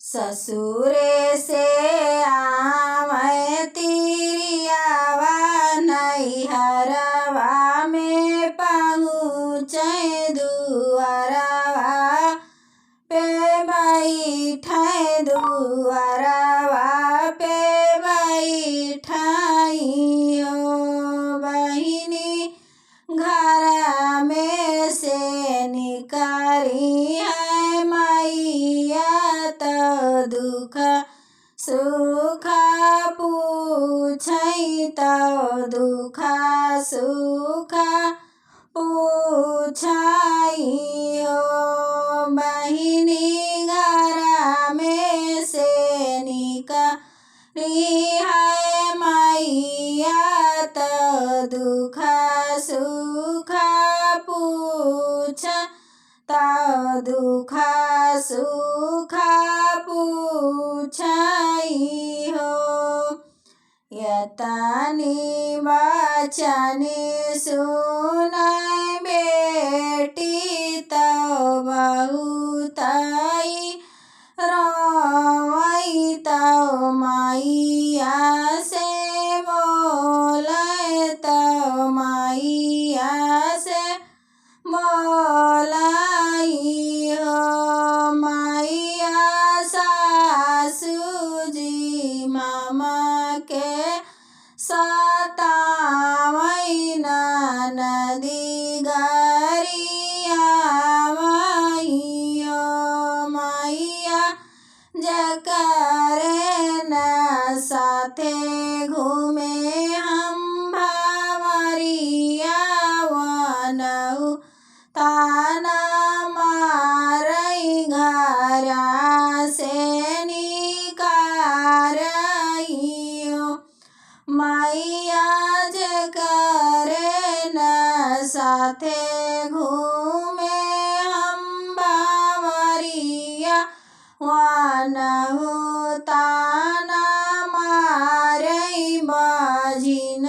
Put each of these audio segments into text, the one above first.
ससुरे से आवे तिरियावा नैहरवा में पहुँचे दुअरवा पे बैठे दुअरवा पे बैठाई हो बहिनी घर में से निकली है मैया तो दुख सुख पूछै तो दुख सुख पूछाई हो बहिनी घर में से निकली है मैया तो दुख सुख पूछ तो दुख सुख पूछाई हो यतनी बचनी सुनाई बेटी तो बहुतई रोई तो मैया से बोले तो मैया से बोलाई हो मैया सासू जी मामा के सतावई नदी गरिया हो मैया जकरे न साथे घूमे हम भावरिया वनऊ ताना मारई घरा से निकारई हो मैया जकरे न साथे घूमे हम बावरिया वनहु ताना मारई बजिन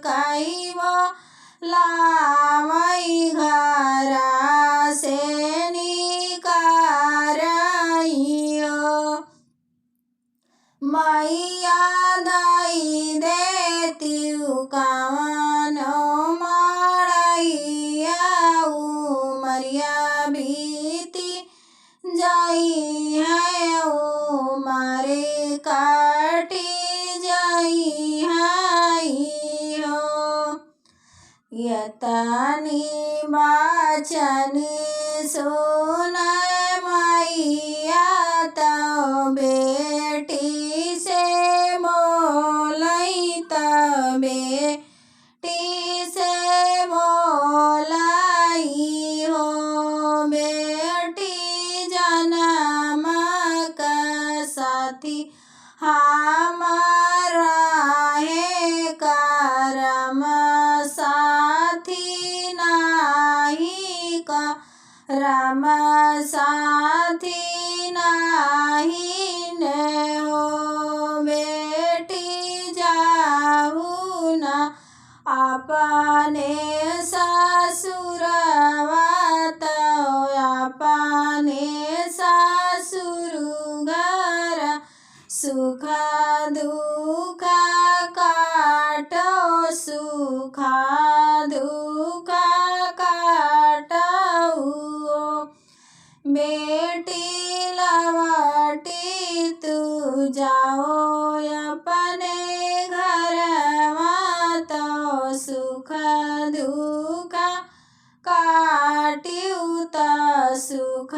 कहिबो लावई घरा से निकारई हो मैया दई देती कवनो मड़ैया उमरिया बीती जाई है उमरे काटी जाई है हो यतनी बचनी सुनाय मैया तो बेटी से बोलई तो बेटी से बोलाई हो बेटी जन्म का साथी हमारा है करम साथी नाही का राम साथी नाही ने हो बेटी जाऊ न अपने ससुरवा तो अपने ससुर घर सुख दुख काटो सुख दुख काटो बेटी लवटी तू जाओ अपने घरवा तो सुख दुख काटियो तो सुख